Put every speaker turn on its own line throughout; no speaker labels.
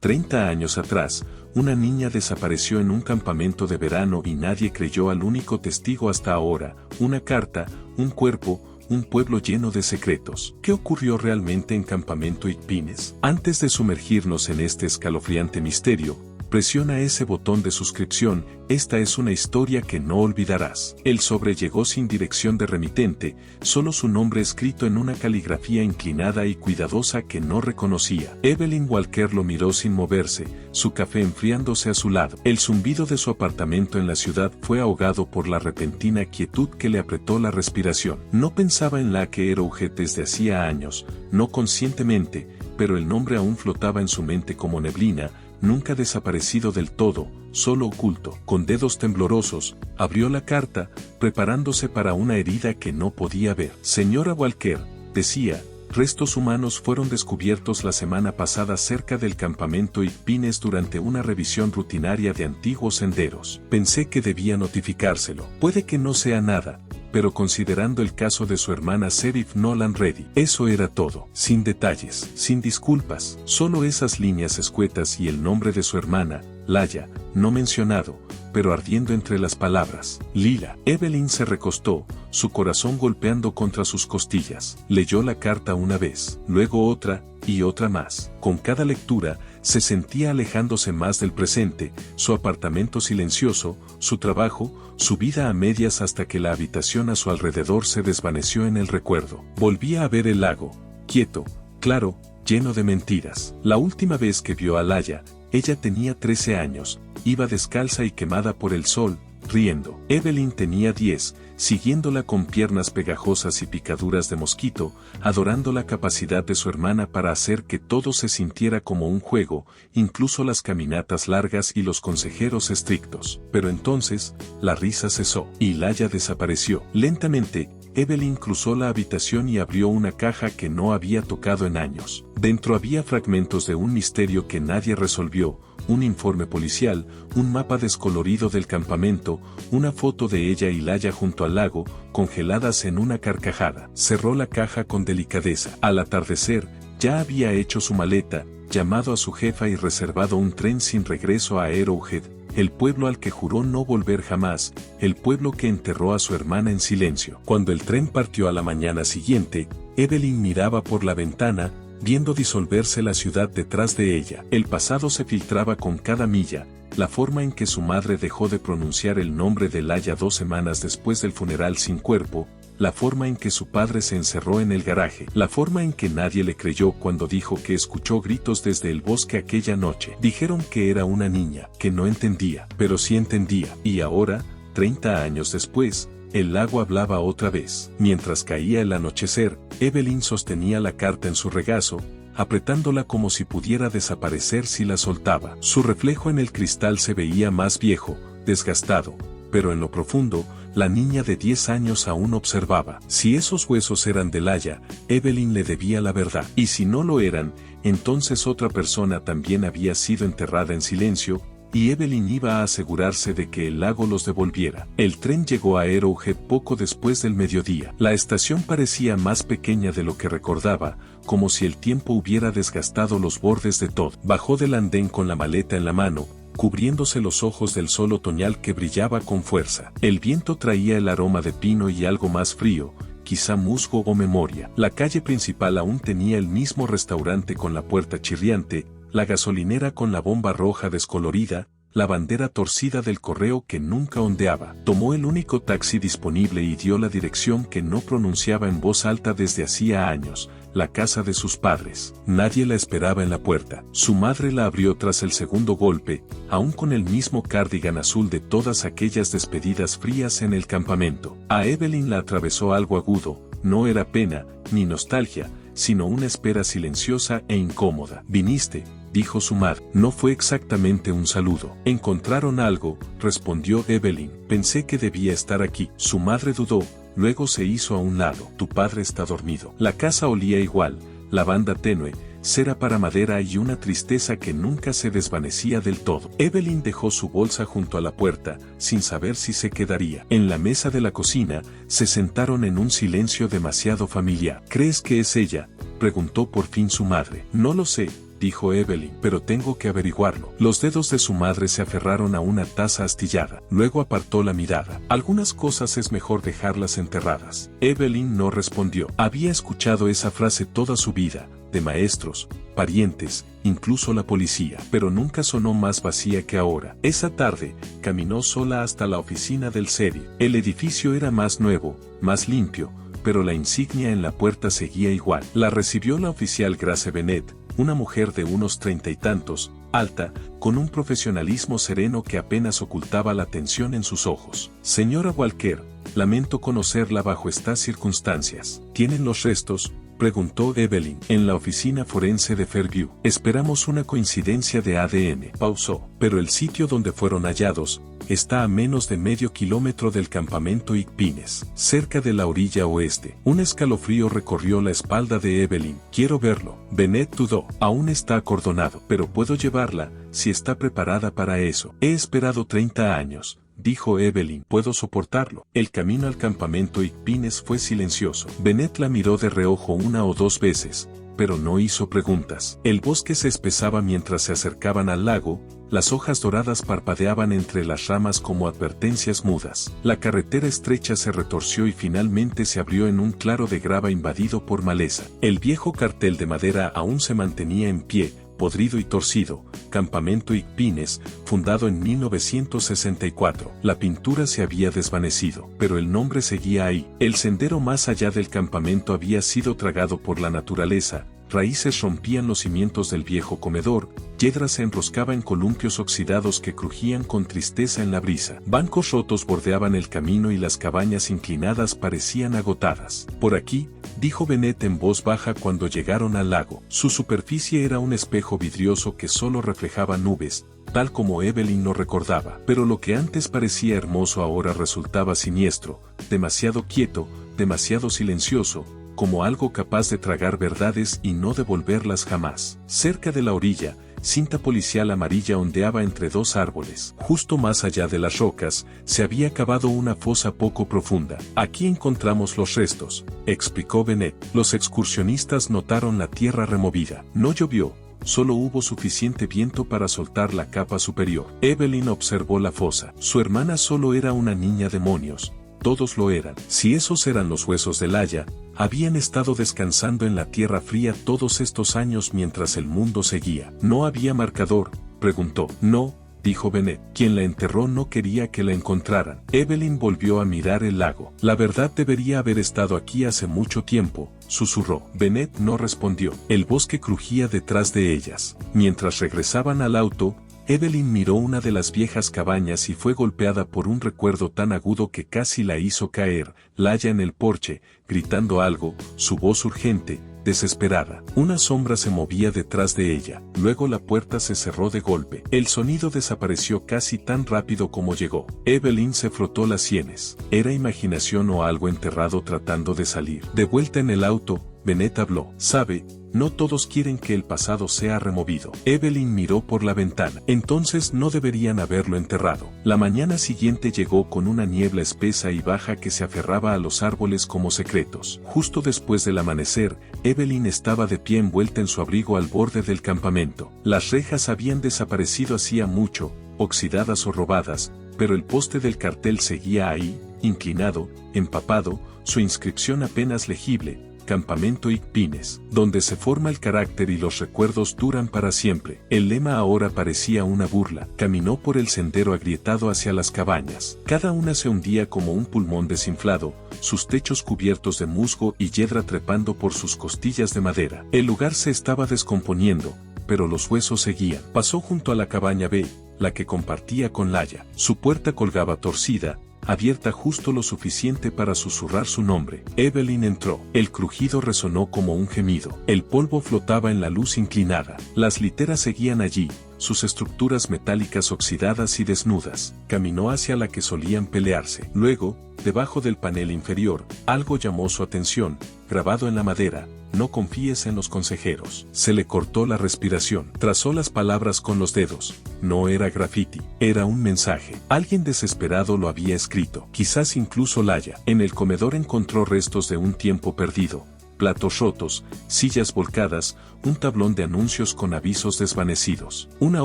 30 años atrás, una niña desapareció en un campamento de verano y nadie creyó al único testigo hasta ahora, una carta, un cuerpo, un pueblo lleno de secretos. ¿Qué ocurrió realmente en Campamento Icpines? Antes de sumergirnos en este escalofriante misterio, presiona ese botón de suscripción, esta es una historia que no olvidarás. El sobre llegó sin dirección de remitente, solo su nombre escrito en una caligrafía inclinada y cuidadosa que no reconocía. Evelyn Walker lo miró sin moverse, su café enfriándose a su lado. El zumbido de su apartamento en la ciudad fue ahogado por la repentina quietud que le apretó la respiración. No pensaba en la que era Arrowhead desde hacía años, no conscientemente, pero el nombre aún flotaba en su mente como neblina, nunca desaparecido del todo, solo oculto. Con dedos temblorosos, abrió la carta, preparándose para una herida que no podía ver. Señora Walker, decía, restos humanos fueron descubiertos la semana pasada cerca del campamento Icpines durante una revisión rutinaria de antiguos senderos. Pensé que debía notificárselo. Puede que no sea nada, pero considerando el caso de su hermana Sheriff Nolan Reddy, eso era todo, sin detalles, sin disculpas, solo esas líneas escuetas y el nombre de su hermana, Laya, no mencionado, pero ardiendo entre las palabras. Lila. Evelyn se recostó, su corazón golpeando contra sus costillas. Leyó la carta una vez, luego otra, y otra más. Con cada lectura, se sentía alejándose más del presente, su apartamento silencioso, su trabajo, su vida a medias hasta que la habitación a su alrededor se desvaneció en el recuerdo. Volvía a ver el lago, quieto, claro, lleno de mentiras. La última vez que vio a Laya, ella tenía 13 años, iba descalza y quemada por el sol, riendo. Evelyn tenía 10, siguiéndola con piernas pegajosas y picaduras de mosquito, adorando la capacidad de su hermana para hacer que todo se sintiera como un juego, incluso las caminatas largas y los consejeros estrictos. Pero entonces, la risa cesó, y Laya desapareció. Lentamente, Evelyn cruzó la habitación y abrió una caja que no había tocado en años. Dentro había fragmentos de un misterio que nadie resolvió, un informe policial, un mapa descolorido del campamento, una foto de ella y Laya junto al lago, congeladas en una carcajada. Cerró la caja con delicadeza. Al atardecer, ya había hecho su maleta, llamado a su jefa y reservado un tren sin regreso a Arrowhead, el pueblo al que juró no volver jamás, el pueblo que enterró a su hermana en silencio. Cuando el tren partió a la mañana siguiente, Evelyn miraba por la ventana, viendo disolverse la ciudad detrás de ella. El pasado se filtraba con cada milla, la forma en que su madre dejó de pronunciar el nombre de Laya 2 semanas después del funeral sin cuerpo, la forma en que su padre se encerró en el garaje, la forma en que nadie le creyó cuando dijo que escuchó gritos desde el bosque aquella noche. Dijeron que era una niña, que no entendía, pero sí entendía. Y ahora, 30 años después, el lago hablaba otra vez. Mientras caía el anochecer, Evelyn sostenía la carta en su regazo, apretándola como si pudiera desaparecer si la soltaba. Su reflejo en el cristal se veía más viejo, desgastado, pero en lo profundo, la niña de 10 años aún observaba. Si esos huesos eran de Laya, Evelyn le debía la verdad. Y si no lo eran, entonces otra persona también había sido enterrada en silencio, y Evelyn iba a asegurarse de que el lago los devolviera. El tren llegó a Arrowhead poco después del mediodía. La estación parecía más pequeña de lo que recordaba, como si el tiempo hubiera desgastado los bordes de todo. Bajó del andén con la maleta en la mano, cubriéndose los ojos del sol otoñal que brillaba con fuerza. El viento traía el aroma de pino y algo más frío, quizá musgo o memoria. La calle principal aún tenía el mismo restaurante con la puerta chirriante, la gasolinera con la bomba roja descolorida, la bandera torcida del correo que nunca ondeaba. Tomó el único taxi disponible y dio la dirección que no pronunciaba en voz alta desde hacía años, la casa de sus padres. Nadie la esperaba en la puerta. Su madre la abrió tras el segundo golpe, aún con el mismo cardigan azul de todas aquellas despedidas frías en el campamento. A Evelyn la atravesó algo agudo, no era pena, ni nostalgia, sino una espera silenciosa e incómoda. «¿Viniste?», dijo su madre. No fue exactamente un saludo. «¿Encontraron algo?», respondió Evelyn. «Pensé que debía estar aquí». Su madre dudó, luego se hizo a un lado. «Tu padre está dormido». La casa olía igual, lavanda tenue, cera para madera y una tristeza que nunca se desvanecía del todo. Evelyn dejó su bolsa junto a la puerta, sin saber si se quedaría. En la mesa de la cocina, se sentaron en un silencio demasiado familiar. «¿Crees que es ella?», preguntó por fin su madre. «No lo sé», dijo Evelyn, pero tengo que averiguarlo. Los dedos de su madre se aferraron a una taza astillada. Luego apartó la mirada. Algunas cosas es mejor dejarlas enterradas. Evelyn no respondió. Había escuchado esa frase toda su vida, de maestros, parientes, incluso la policía, pero nunca sonó más vacía que ahora. Esa tarde, caminó sola hasta la oficina del sheriff. El edificio era más nuevo, más limpio, pero la insignia en la puerta seguía igual. La recibió la oficial Grace Bennett, una mujer de unos 30 y tantos, alta, con un profesionalismo sereno que apenas ocultaba la tensión en sus ojos. Señora Walker, lamento conocerla bajo estas circunstancias. ¿Tienen los restos?, preguntó Evelyn. En la oficina forense de Fairview. Esperamos una coincidencia de ADN. Pausó. Pero el sitio donde fueron hallados está a menos de medio kilómetro del campamento Igpines, cerca de la orilla oeste. Un escalofrío recorrió la espalda de Evelyn. Quiero verlo. Bennett dudó. Aún está acordonado, pero puedo llevarla, si está preparada para eso. He esperado 30 años. Dijo Evelyn, puedo soportarlo. El camino al campamento Igpines fue silencioso. Bennett la miró de reojo una o dos veces, pero no hizo preguntas. El bosque se espesaba mientras se acercaban al lago, las hojas doradas parpadeaban entre las ramas como advertencias mudas. La carretera estrecha se retorció y finalmente se abrió en un claro de grava invadido por maleza. El viejo cartel de madera aún se mantenía en pie, podrido y torcido, Campamento Igpines, fundado en 1964. La pintura se había desvanecido, pero el nombre seguía ahí. El sendero más allá del campamento había sido tragado por la naturaleza, raíces rompían los cimientos del viejo comedor, yedras se enroscaba en columpios oxidados que crujían con tristeza en la brisa. Bancos rotos bordeaban el camino y las cabañas inclinadas parecían agotadas. Por aquí, dijo Bennett en voz baja cuando llegaron al lago. Su superficie era un espejo vidrioso que solo reflejaba nubes, tal como Evelyn lo recordaba. Pero lo que antes parecía hermoso ahora resultaba siniestro, demasiado quieto, demasiado silencioso, como algo capaz de tragar verdades y no devolverlas jamás. Cerca de la orilla, cinta policial amarilla ondeaba entre dos árboles. Justo más allá de las rocas, se había cavado una fosa poco profunda. Aquí encontramos los restos, explicó Bennett. Los excursionistas notaron la tierra removida. No llovió, solo hubo suficiente viento para soltar la capa superior. Evelyn observó la fosa. Su hermana solo era una niña demonios. Todos lo eran. Si esos eran los huesos de Laia, habían estado descansando en la tierra fría todos estos años mientras el mundo seguía. ¿No había marcador?, preguntó. No, dijo Bennett. Quien la enterró no quería que la encontraran. Evelyn volvió a mirar el lago. La verdad debería haber estado aquí hace mucho tiempo, susurró. Bennett no respondió. El bosque crujía detrás de ellas. Mientras regresaban al auto, Evelyn miró una de las viejas cabañas y fue golpeada por un recuerdo tan agudo que casi la hizo caer. Laia en el porche, gritando algo, su voz urgente, desesperada. Una sombra se movía detrás de ella. Luego la puerta se cerró de golpe. El sonido desapareció casi tan rápido como llegó. Evelyn se frotó las sienes. ¿Era imaginación o algo enterrado tratando de salir? De vuelta en el auto, Bennett habló. ¿Sabe? No todos quieren que el pasado sea removido. Evelyn miró por la ventana. Entonces no deberían haberlo enterrado. La mañana siguiente llegó con una niebla espesa y baja que se aferraba a los árboles como secretos. Justo después del amanecer, Evelyn estaba de pie envuelta en su abrigo al borde del campamento. Las rejas habían desaparecido hacía mucho, oxidadas o robadas, pero el poste del cartel seguía ahí, inclinado, empapado, su inscripción apenas legible. Campamento Igpines, donde se forma el carácter y los recuerdos duran para siempre. El lema ahora parecía una burla. Caminó por el sendero agrietado hacia las cabañas. Cada una se hundía como un pulmón desinflado, sus techos cubiertos de musgo y hiedra trepando por sus costillas de madera. El lugar se estaba descomponiendo, pero los huesos seguían. Pasó junto a la cabaña B, la que compartía con Laia. Su puerta colgaba torcida, abierta justo lo suficiente para susurrar su nombre. Evelyn entró. El crujido resonó como un gemido. El polvo flotaba en la luz inclinada. Las literas seguían allí, sus estructuras metálicas oxidadas y desnudas. Caminó hacia la que solían pelearse. Luego, debajo del panel inferior, algo llamó su atención, grabado en la madera. No confíes en los consejeros. Se le cortó la respiración. Trazó las palabras con los dedos. No era graffiti, era un mensaje. Alguien desesperado lo había escrito. Quizás incluso Laia. En el comedor encontró restos de un tiempo perdido. platos rotos, sillas volcadas, un tablón de anuncios con avisos desvanecidos. Una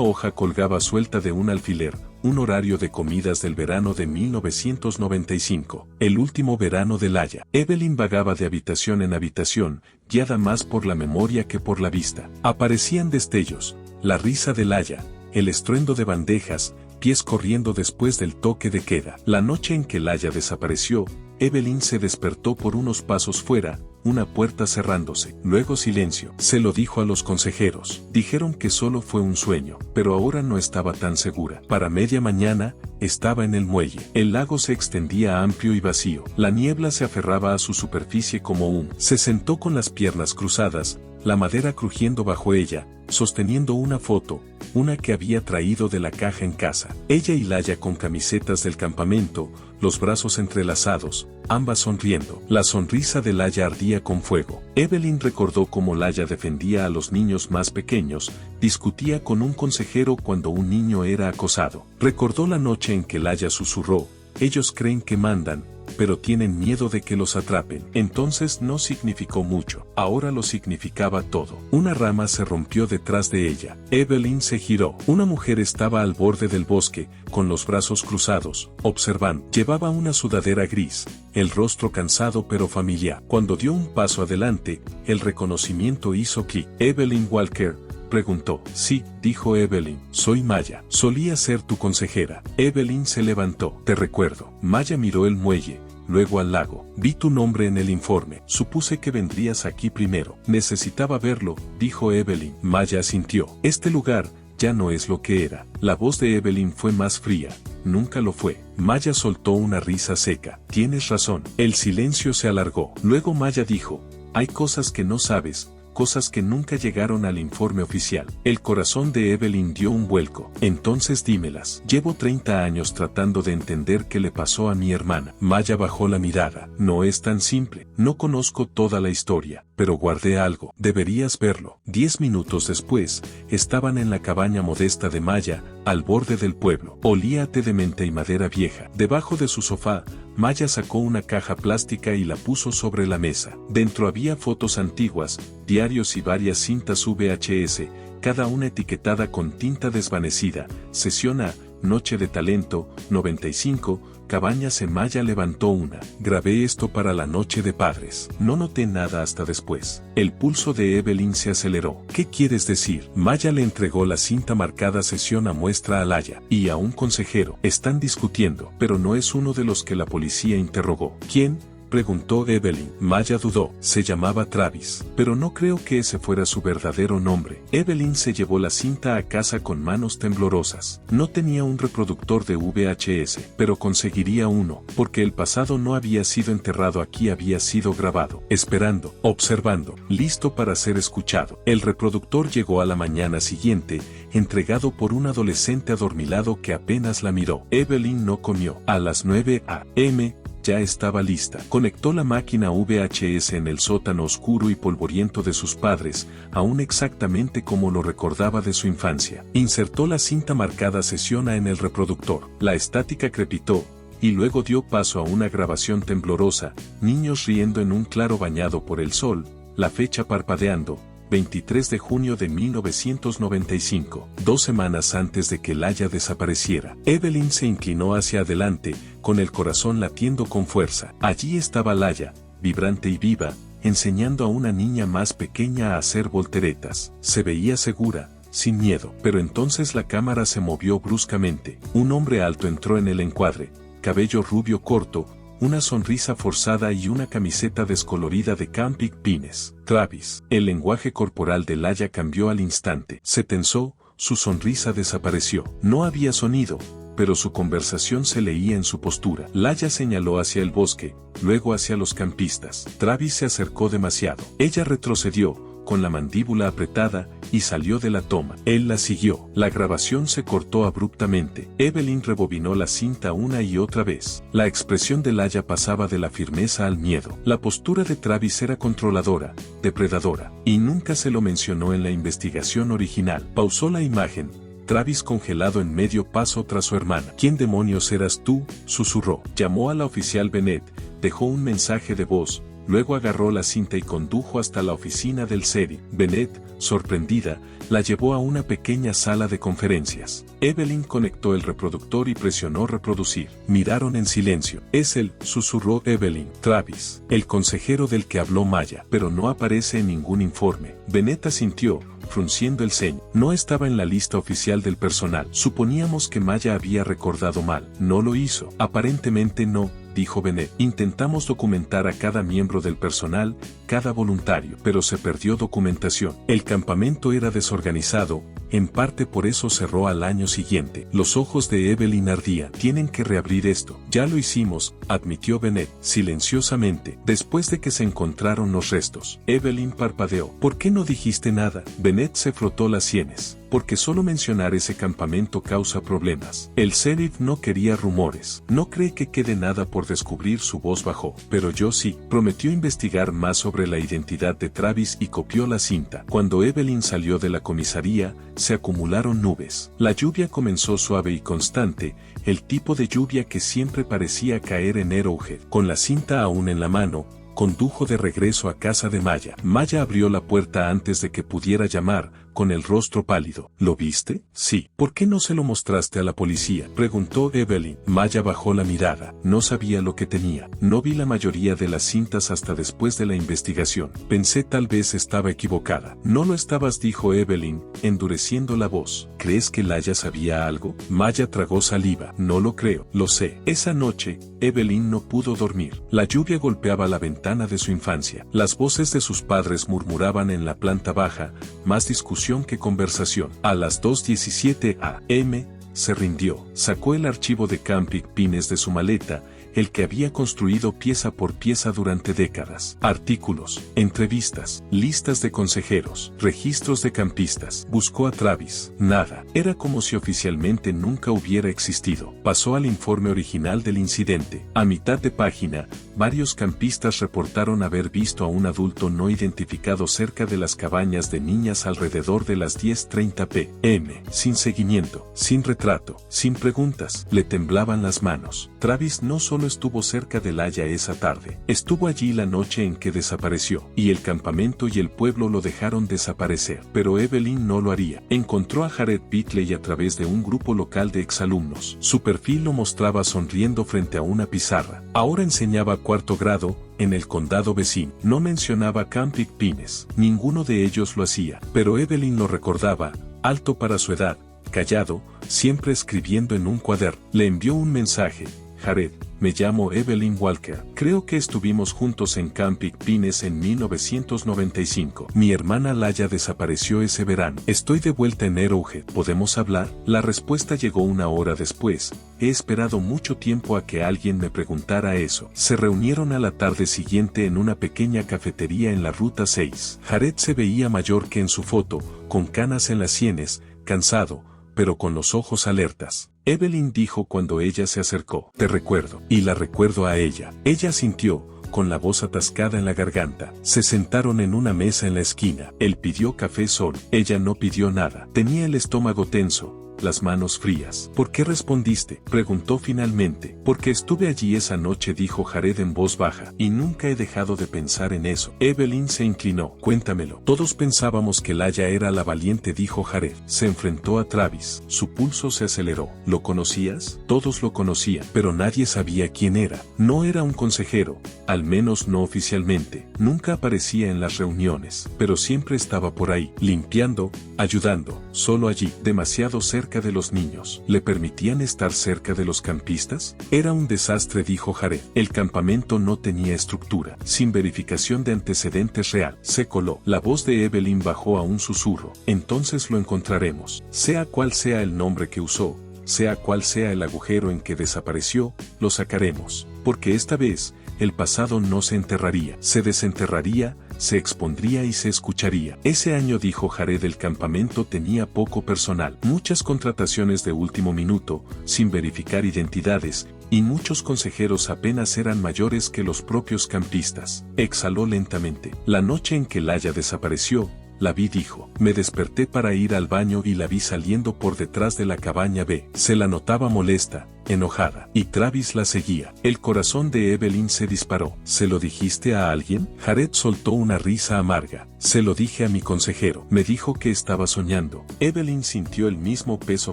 hoja colgaba suelta de un alfiler, un horario de comidas del verano de 1995, el último verano de Laia. Evelyn vagaba de habitación en habitación, guiada más por la memoria que por la vista. Aparecían destellos, la risa de Laia, el estruendo de bandejas, pies corriendo después del toque de queda. La noche en que Laia desapareció, Evelyn se despertó por unos pasos fuera, una puerta cerrándose. Luego silencio. Se lo dijo a los consejeros. Dijeron que solo fue un sueño, pero ahora no estaba tan segura. Para media mañana, estaba en el muelle. El lago se extendía amplio y vacío. La niebla se aferraba a su superficie como un. Se sentó con las piernas cruzadas, la madera crujiendo bajo ella, sosteniendo una foto, una que había traído de la caja en casa. Ella y Laia con camisetas del campamento, los brazos entrelazados, ambas sonriendo. La sonrisa de Laia ardía con fuego. Evelyn recordó cómo Laia defendía a los niños más pequeños, discutía con un consejero cuando un niño era acosado. Recordó la noche en que Laia susurró, ellos creen que mandan, pero tienen miedo de que los atrapen. Entonces no significó mucho, ahora lo significaba todo. Una rama se rompió detrás de ella. Evelyn se giró. Una mujer estaba al borde del bosque, con los brazos cruzados, observando. Llevaba una sudadera gris, el rostro cansado pero familiar. Cuando dio un paso adelante, el reconocimiento hizo clic. Evelyn Walker, preguntó. Sí, dijo Evelyn, soy Maya. Solía ser tu consejera. Evelyn se levantó. Te recuerdo. Maya miró el muelle, luego al lago. Vi tu nombre en el informe. Supuse que vendrías aquí primero. Necesitaba verlo, dijo Evelyn. Maya asintió. Este lugar ya no es lo que era. La voz de Evelyn fue más fría. Nunca lo fue. Maya soltó una risa seca. Tienes razón. El silencio se alargó. Luego Maya dijo, hay cosas que no sabes, cosas que nunca llegaron al informe oficial. El corazón de Evelyn dio un vuelco. Entonces dímelas. Llevo 30 años tratando de entender qué le pasó a mi hermana. Maya bajó la mirada. No es tan simple. No conozco toda la historia, pero guardé algo. Deberías verlo. 10 minutos después, estaban en la cabaña modesta de Maya, al borde del pueblo. Olía a té de menta y madera vieja. Debajo de su sofá, Maya sacó una caja plástica y la puso sobre la mesa. Dentro había fotos antiguas, diarios y varias cintas VHS, cada una etiquetada con tinta desvanecida. Sesión A, Noche de Talento, 95, Cabañas en Maya levantó una. Grabé esto para la noche de padres. No noté nada hasta después. El pulso de Evelyn se aceleró. ¿Qué quieres decir? Maya le entregó la cinta marcada Sesión A muestra a Laia y a un consejero. Están discutiendo, pero no es uno de los que la policía interrogó. ¿Quién? Preguntó Evelyn. Maya dudó. Se llamaba Travis, pero no creo que ese fuera su verdadero nombre. Evelyn se llevó la cinta a casa con manos temblorosas. No tenía un reproductor de VHS, pero conseguiría uno, porque el pasado no había sido enterrado aquí, había sido grabado, esperando, observando, listo para ser escuchado. El reproductor llegó a la mañana siguiente, entregado por un adolescente adormilado que apenas la miró. Evelyn no comió. A las 9 a.m., ya estaba lista. Conectó la máquina VHS en el sótano oscuro y polvoriento de sus padres, aún exactamente como lo recordaba de su infancia. Insertó la cinta marcada Sesión A en el reproductor. La estática crepitó, y luego dio paso a una grabación temblorosa, niños riendo en un claro bañado por el sol, la fecha parpadeando, 23 de junio de 1995, 2 semanas antes de que Laia desapareciera. Evelyn se inclinó hacia adelante, con el corazón latiendo con fuerza. Allí estaba Laia, vibrante y viva, enseñando a una niña más pequeña a hacer volteretas. Se veía segura, sin miedo. Pero entonces la cámara se movió bruscamente. Un hombre alto entró en el encuadre, cabello rubio corto, una sonrisa forzada y una camiseta descolorida de Camping Pines. Travis. El lenguaje corporal de Laia cambió al instante. Se tensó, su sonrisa desapareció. No había sonido, pero su conversación se leía en su postura. Laia señaló hacia el bosque, luego hacia los campistas. Travis se acercó demasiado. Ella retrocedió, con la mandíbula apretada, y salió de la toma. Él la siguió. La grabación se cortó abruptamente. Evelyn rebobinó la cinta una y otra vez. La expresión de Laia pasaba de la firmeza al miedo. La postura de Travis era controladora, depredadora, y nunca se lo mencionó en la investigación original. Pausó la imagen. Travis congelado en medio paso tras su hermana. ¿Quién demonios eras tú?, susurró. Llamó a la oficial Bennett, dejó un mensaje de voz, Luego agarró la cinta y condujo hasta la oficina del sheriff. Bennett, sorprendida, la llevó a una pequeña sala de conferencias. Evelyn conectó el reproductor y presionó reproducir. Miraron en silencio. «Es él», susurró Evelyn. «Travis, el consejero del que habló Maya, pero no aparece en ningún informe». Bennett asintió, frunciendo el ceño. No estaba en la lista oficial del personal. Suponíamos que Maya había recordado mal. No lo hizo. Aparentemente no, dijo Bennett. Intentamos documentar a cada miembro del personal, cada voluntario, pero se perdió documentación. El campamento era desorganizado, en parte por eso cerró al año siguiente. Los ojos de Evelyn ardían. Tienen que reabrir esto. Ya lo hicimos, admitió Bennett, silenciosamente, después de que se encontraron los restos. Evelyn parpadeó. ¿Por qué no dijiste nada? Bennett se frotó las sienes. Porque solo mencionar ese campamento causa problemas. El sheriff no quería rumores. No cree que quede nada por descubrir. Su voz bajó. Pero yo sí. Prometió investigar más sobre la identidad de Travis y copió la cinta. Cuando Evelyn salió de la comisaría, se acumularon nubes. La lluvia comenzó suave y constante, el tipo de lluvia que siempre parecía caer en Arrowhead. Con la cinta aún en la mano, condujo de regreso a casa de Maya. Maya abrió la puerta antes de que pudiera llamar, con el rostro pálido. ¿Lo viste? Sí. ¿Por qué no se lo mostraste a la policía? Preguntó Evelyn. Maya bajó la mirada. No sabía lo que tenía. No vi la mayoría de las cintas hasta después de la investigación. Pensé tal vez estaba equivocada. No lo estabas, dijo Evelyn, endureciendo la voz. ¿Crees que Laya sabía algo? Maya tragó saliva. No lo creo. Lo sé. Esa noche, Evelyn no pudo dormir. La lluvia golpeaba la ventana de su infancia. Las voces de sus padres murmuraban en la planta baja, más discusión que conversación. A las 2:17 a.m., se rindió. Sacó el archivo de Camping Pines de su maleta, el que había construido pieza por pieza durante décadas. Artículos, entrevistas, listas de consejeros, registros de campistas. Buscó a Travis. Nada. Era como si oficialmente nunca hubiera existido. Pasó al informe original del incidente. A mitad de página, varios campistas reportaron haber visto a un adulto no identificado cerca de las cabañas de niñas alrededor de las 10:30 p.m. Sin seguimiento, sin retrato, sin preguntas. Le temblaban las manos. Travis no solo estuvo cerca de Laya esa tarde, estuvo allí la noche en que desapareció, y el campamento y el pueblo lo dejaron desaparecer. Pero Evelyn no lo haría. Encontró a Jared Bitley a través de un grupo local de exalumnos. Su perfil lo mostraba sonriendo frente a una pizarra. Ahora enseñaba cuarto grado, en el condado vecino. No mencionaba Camping Pines. Ninguno de ellos lo hacía, pero Evelyn lo recordaba, alto para su edad, callado, siempre escribiendo en un cuaderno. Le envió un mensaje. Jared, me llamo Evelyn Walker. Creo que estuvimos juntos en Camping Pines en 1995. Mi hermana Laya desapareció ese verano. Estoy de vuelta en Arrowhead. ¿Podemos hablar? La respuesta llegó una hora después. He esperado mucho tiempo a que alguien me preguntara eso. Se reunieron a la tarde siguiente en una pequeña cafetería en la Ruta 6. Jared se veía mayor que en su foto, con canas en las sienes, cansado, pero con los ojos alertas. Evelyn dijo cuando ella se acercó. Te recuerdo. Y la recuerdo a ella. Ella sintió, con la voz atascada en la garganta. Se sentaron en una mesa en la esquina. Él pidió café solo. Ella no pidió nada. Tenía el estómago tenso, las manos frías. ¿Por qué respondiste? Preguntó finalmente. Porque estuve allí esa noche, dijo Jared en voz baja, y nunca he dejado de pensar en eso. Evelyn se inclinó. Cuéntamelo. Todos pensábamos que Laya era la valiente, dijo Jared. Se enfrentó a Travis. Su pulso se aceleró. ¿Lo conocías? Todos lo conocían, pero nadie sabía quién era. No era un consejero, al menos no oficialmente. Nunca aparecía en las reuniones, pero siempre estaba por ahí, limpiando, ayudando, solo allí, demasiado cerca de los niños. ¿Le permitían estar cerca de los campistas? Era un desastre, dijo Jared. El campamento no tenía estructura, sin verificación de antecedentes real. Se coló. La voz de Evelyn bajó a un susurro. Entonces lo encontraremos. Sea cual sea el nombre que usó, sea cual sea el agujero en que desapareció, lo sacaremos. Porque esta vez, el pasado no se enterraría, se desenterraría, se expondría y se escucharía. Ese año, dijo Jared, el campamento tenía poco personal, muchas contrataciones de último minuto, sin verificar identidades, y muchos consejeros apenas eran mayores que los propios campistas. Exhaló lentamente. La noche en que Laya desapareció, la vi, dijo. Me desperté para ir al baño y la vi saliendo por detrás de la cabaña B. Se la notaba molesta, enojada, y Travis la seguía. El corazón de Evelyn se disparó. ¿Se lo dijiste a alguien? Jared soltó una risa amarga. Se lo dije a mi consejero. Me dijo que estaba soñando. Evelyn sintió el mismo peso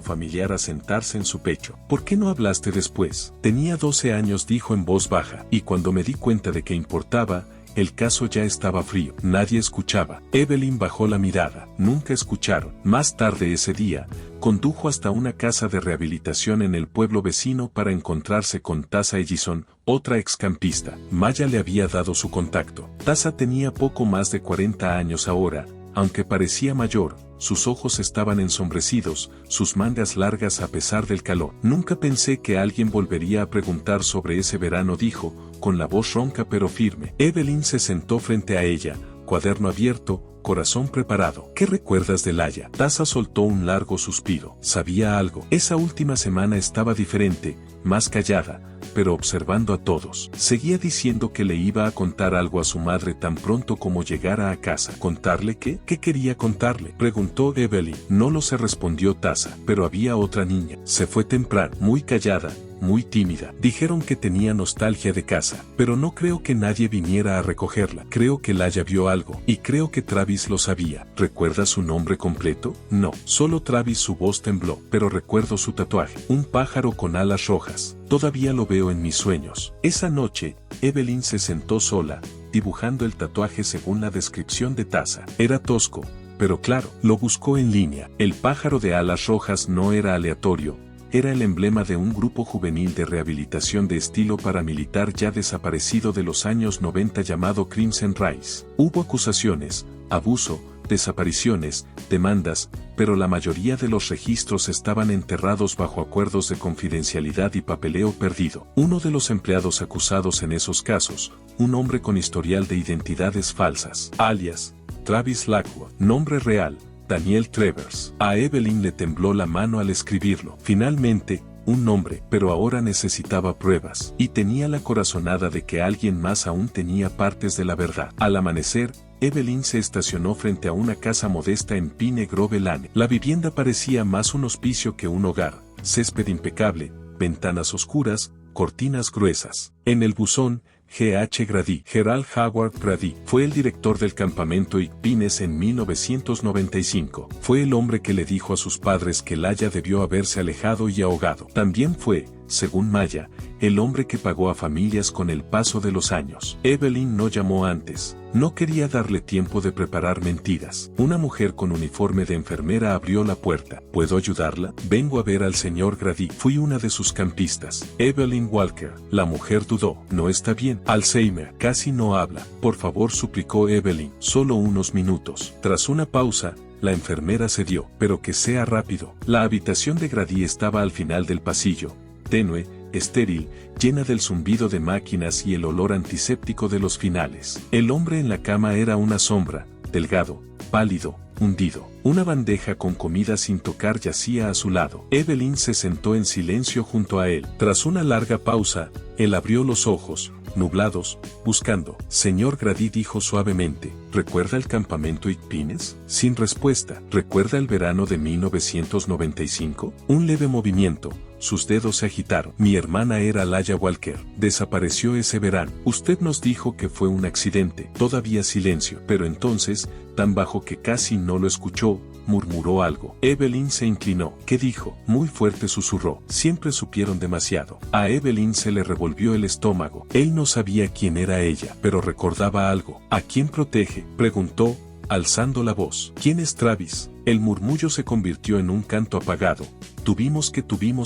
familiar asentarse en su pecho. ¿Por qué no hablaste después? Tenía 12 años, dijo en voz baja, y cuando me di cuenta de que importaba, el caso ya estaba frío. Nadie escuchaba. Evelyn bajó la mirada. Nunca escucharon. Más tarde ese día, condujo hasta una casa de rehabilitación en el pueblo vecino para encontrarse con Tasa Ellison, otra excampista. Maya le había dado su contacto. Tasa tenía poco más de 40 años ahora, aunque parecía mayor. Sus ojos estaban ensombrecidos, sus mangas largas a pesar del calor. Nunca pensé que alguien volvería a preguntar sobre ese verano, dijo, con la voz ronca pero firme. Evelyn se sentó frente a ella, cuaderno abierto, corazón preparado. ¿Qué recuerdas de Laia? Tasa soltó un largo suspiro. Sabía algo. Esa última semana estaba diferente, más callada, pero observando a todos. Seguía diciendo que le iba a contar algo a su madre tan pronto como llegara a casa. ¿Contarle qué? ¿Qué quería contarle? Preguntó Evelyn. No lo sé, respondió Tasa, pero había otra niña. Se fue temprano, muy callada, muy tímida. Dijeron que tenía nostalgia de casa, pero no creo que nadie viniera a recogerla. Creo que Laia vio algo, y creo que Travis lo sabía. ¿Recuerdas su nombre completo? No, solo Travis. Su voz tembló, pero recuerdo su tatuaje, un pájaro con alas rojas. Todavía lo veo en mis sueños. Esa noche, Evelyn se sentó sola, dibujando el tatuaje según la descripción de Tasa. Era tosco, pero claro, lo buscó en línea. El pájaro de alas rojas no era aleatorio. Era el emblema de un grupo juvenil de rehabilitación de estilo paramilitar ya desaparecido de los años 90 llamado Crimson Rise. Hubo acusaciones, abuso, desapariciones, demandas, pero la mayoría de los registros estaban enterrados bajo acuerdos de confidencialidad y papeleo perdido. Uno de los empleados acusados en esos casos, un hombre con historial de identidades falsas, alias Travis Lockwood, nombre real Daniel Travers. A Evelyn le tembló la mano al escribirlo. Finalmente, un nombre, pero ahora necesitaba pruebas, y tenía la corazonada de que alguien más aún tenía partes de la verdad. Al amanecer, Evelyn se estacionó frente a una casa modesta en Pine Grove Lane. La vivienda parecía más un hospicio que un hogar. Césped impecable, ventanas oscuras, cortinas gruesas. En el buzón, G.H. Grady. Gerald Howard Grady fue el director del campamento Pines en 1995. Fue el hombre que le dijo a sus padres que Laia debió haberse alejado y ahogado. También fue, según Maya, el hombre que pagó a familias con el paso de los años. Evelyn no llamó antes. No quería darle tiempo de preparar mentiras. Una mujer con uniforme de enfermera abrió la puerta. ¿Puedo ayudarla? Vengo a ver al señor Grady. Fui una de sus campistas. Evelyn Walker. La mujer dudó. No está bien. Alzheimer. Casi no habla. Por favor, suplicó Evelyn. Solo unos minutos. Tras una pausa, la enfermera cedió. Pero que sea rápido. La habitación de Grady estaba al final del pasillo. Tenue, estéril, llena del zumbido de máquinas y el olor antiséptico de los finales. El hombre en la cama era una sombra, delgado, pálido, hundido. Una bandeja con comida sin tocar yacía a su lado. Evelyn se sentó en silencio junto a él. Tras una larga pausa, él abrió los ojos, nublados, buscando. Señor Grady, dijo suavemente, ¿recuerda el campamento Pines? Sin respuesta. ¿Recuerda el verano de 1995? Un leve movimiento. Sus dedos se agitaron. Mi hermana era Laia Walker. Desapareció ese verano. Usted nos dijo que fue un accidente. Todavía silencio. Pero entonces, tan bajo que casi no lo escuchó, murmuró algo. Evelyn se inclinó. ¿Qué dijo? Muy fuerte susurró. Siempre supieron demasiado. A Evelyn se le revolvió el estómago. Él no sabía quién era ella, pero recordaba algo. ¿A quién protege?, preguntó, alzando la voz. ¿Quién es Travis? El murmullo se convirtió en un canto apagado. Tuvimos